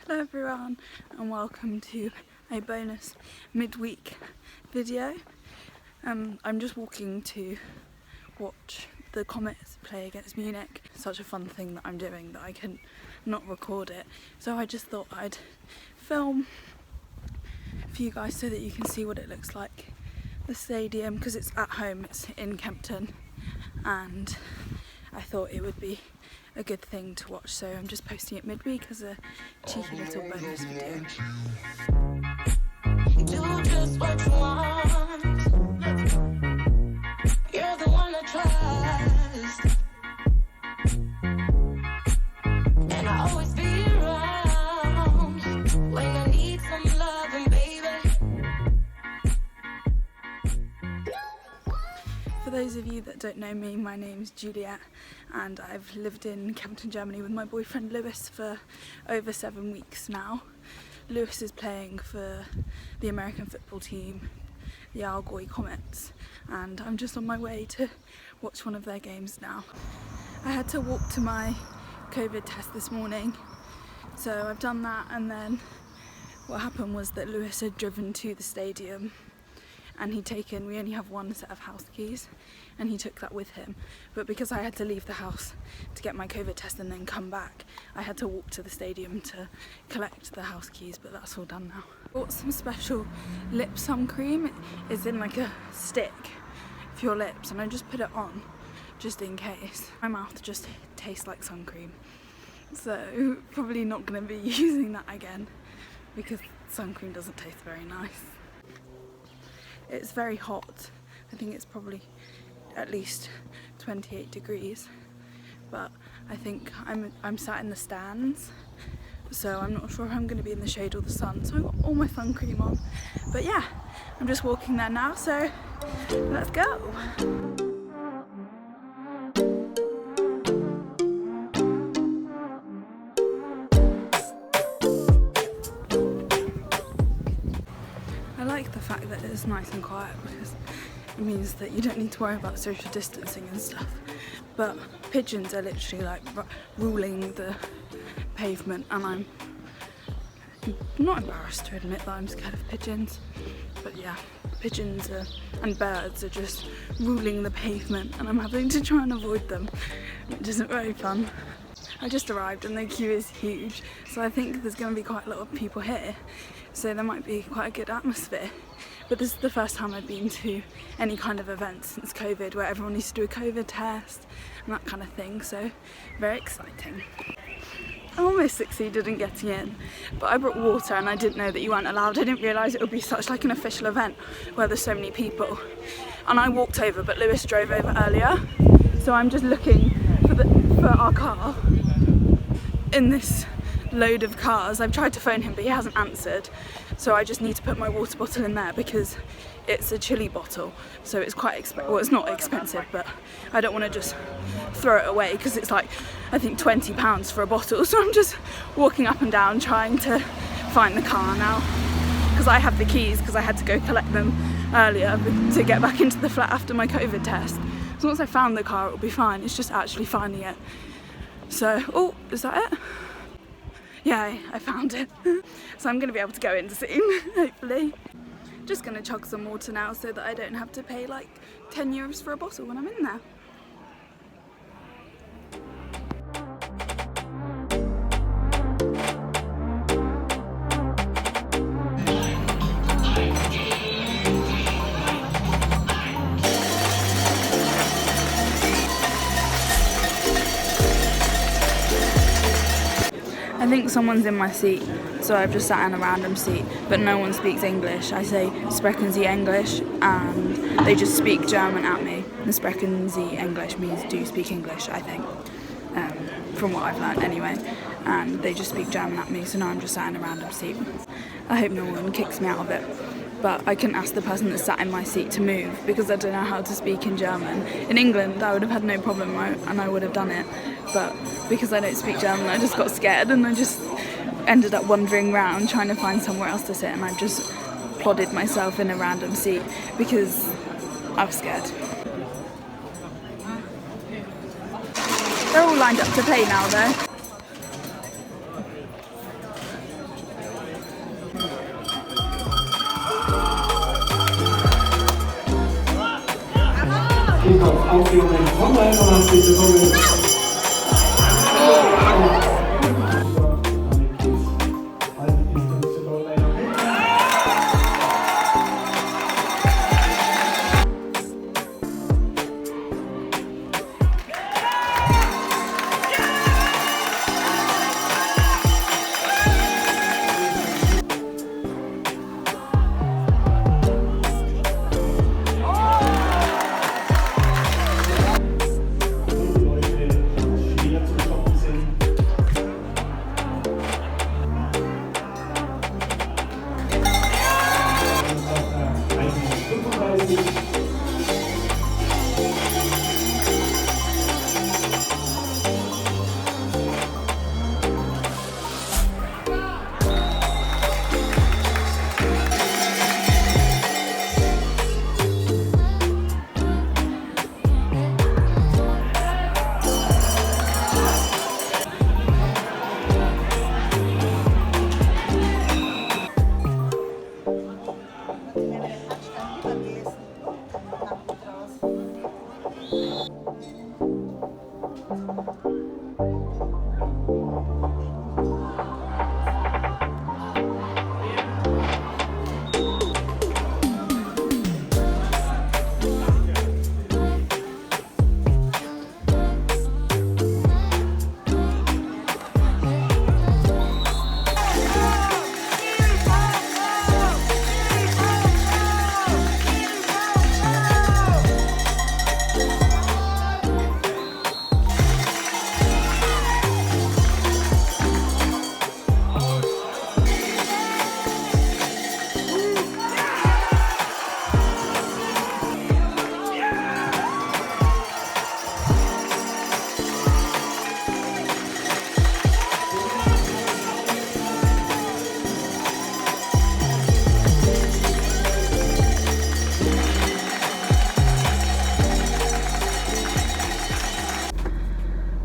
Hello everyone and welcome to a bonus midweek video. I'm just walking to watch the Comets play against Munich. Such a fun thing that I'm doing that I can not record it. So I just thought I'd film for you guys so that you can see what it looks like. The stadium, because it's at home, it's in Kempton, and I thought it would be a good thing to watch, so I'm just posting it midweek as a cheeky little bonus video. Do just what you want. You're the one I trust, and I always be around when I need some loving, baby. For those of you that don't know me, my name's Juliet and I've lived in Kempton, Germany with my boyfriend Lewis for over 7 weeks now. Lewis is playing for the American football team, the Comets, and I'm just on my way to watch one of their games now. I had to walk to my COVID test this morning, so I've done that, and then what happened was that Lewis had driven to the stadium and we only have one set of house keys, and he took that with him. But because I had to leave the house to get my COVID test and then come back, I had to walk to the stadium to collect the house keys, but that's all done now. Bought some special lip sun cream. It is in like a stick for your lips, and I just put it on just in case. My mouth just tastes like sun cream, so probably not going to be using that again because sun cream doesn't taste very nice. It's very hot. I think it's probably at least 28 degrees, but I think I'm sat in the stands, so I'm not sure if I'm going to be in the shade or the sun, so I've got all my sun cream on. But yeah, I'm just walking there now, so let's go. I like the fact that it's nice and quiet because it means that you don't need to worry about social distancing and stuff. But pigeons are literally like ruling the pavement, and I'm not embarrassed to admit that I'm scared of pigeons. But yeah, pigeons and birds are just ruling the pavement, and I'm having to try and avoid them, which isn't very fun. I just arrived and the queue is huge, so I think there's going to be quite a lot of people here, so there might be quite a good atmosphere. But this is the first time I've been to any kind of event since COVID, where everyone needs to do a COVID test and that kind of thing, so very exciting. I almost succeeded in getting in, but I brought water and I didn't know that you weren't allowed. I didn't realise it would be such like an official event where there's so many people. And I walked over, but Lewis drove over earlier, so I'm just looking for our car in this load of cars. I've tried to phone him, but he hasn't answered, so I just need to put my water bottle in there because it's a chili bottle, so it's quite well, it's not expensive, but I don't want to just throw it away because it's like, I think £20 for a bottle, so I'm just walking up and down trying to find the car now, because I have the keys because I had to go collect them earlier to get back into the flat after my COVID test. So once I found the car, it'll be fine. It's just actually finding it. So, oh, is that it? Yeah, I found it. So I'm going to be able to go in soon, hopefully. Just going to chug some water now so that I don't have to pay like 10 euros for a bottle when I'm in there. I think someone's in my seat, so I've just sat in a random seat, but no one speaks English. I say sprechen Sie English, and they just speak German at me. And sprechen Sie English means do you speak English, I think, from what I've learned anyway. And they just speak German at me, so now I'm just sat in a random seat. I hope no one kicks me out of it. But I couldn't ask the person that sat in my seat to move because I don't know how to speak in German. In England, I would have had no problem and I would have done it. But because I don't speak German, I just got scared and I just ended up wandering around trying to find somewhere else to sit, and I've just plodded myself in a random seat because I was scared. They're all lined up to play now though. Aufführungen von Rheinland bitte kommen.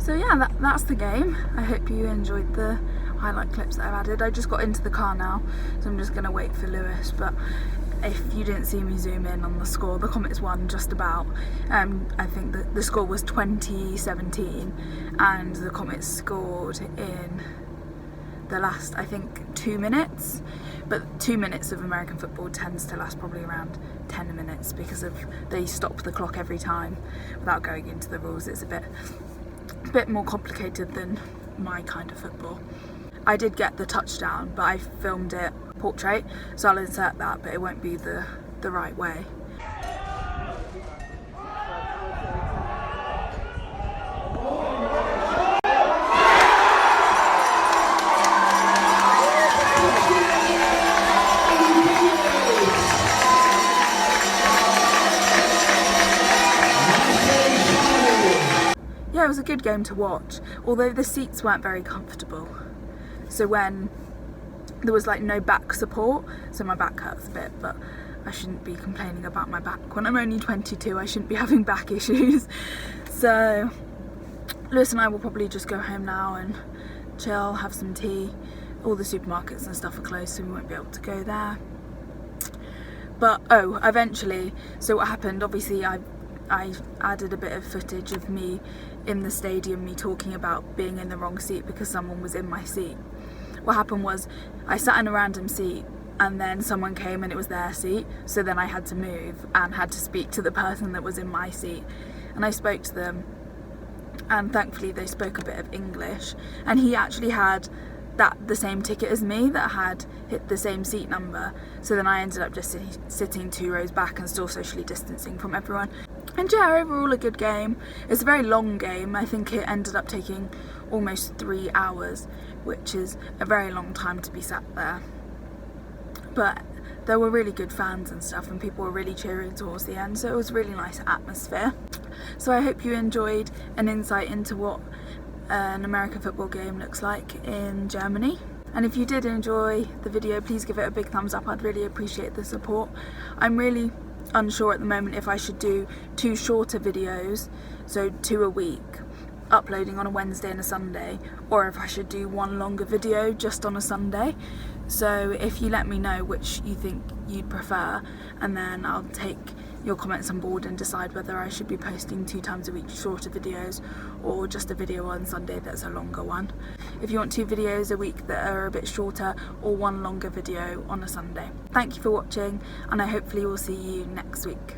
So yeah, that's the game. I hope you enjoyed the highlight clips that I've added. I just got into the car now, so I'm just going to wait for Lewis, but if you didn't see me zoom in on the score, the Comets won just about. I think that the score was 20-17 and the Comets scored in the last, I think, 2 minutes, but 2 minutes of American football tends to last probably around 10 minutes because they stop the clock every time. Without going into the rules, it's a bit more complicated than my kind of football. I did get the touchdown, but I filmed it portrait, so I'll insert that, but it won't be the right way. Yeah, it was a good game to watch, although the seats weren't very comfortable. So when there was like no back support, so my back hurts a bit, but I shouldn't be complaining about my back. When I'm only 22, I shouldn't be having back issues. So Lewis and I will probably just go home now and chill, have some tea. All the supermarkets and stuff are closed, so we won't be able to go there. But eventually, so what happened, obviously I added a bit of footage of me in the stadium, me talking about being in the wrong seat because someone was in my seat. What happened was I sat in a random seat and then someone came and it was their seat, so then I had to move and had to speak to the person that was in my seat, and I spoke to them and thankfully they spoke a bit of English, and he actually had the same ticket as me that had hit the same seat number, so then I ended up just sitting 2 rows back and still socially distancing from everyone. And yeah, overall a good game. It's a very long game. I think it ended up taking almost 3 hours, which is a very long time to be sat there. But there were really good fans and stuff, and people were really cheering towards the end, so it was a really nice atmosphere. So I hope you enjoyed an insight into what an American football game looks like in Germany. And if you did enjoy the video, please give it a big thumbs up. I'd really appreciate the support. I'm really unsure at the moment if I should do 2 shorter videos, so 2 a week, uploading on a Wednesday and a Sunday, or if I should do 1 longer video just on a Sunday. So if you let me know which you think you'd prefer, and then I'll take your comments on board and decide whether I should be posting 2 times a week shorter videos or just a video on Sunday that's a longer one. If you want 2 videos a week that are a bit shorter, or 1 longer video on a Sunday. Thank you for watching, and I hopefully will see you next week.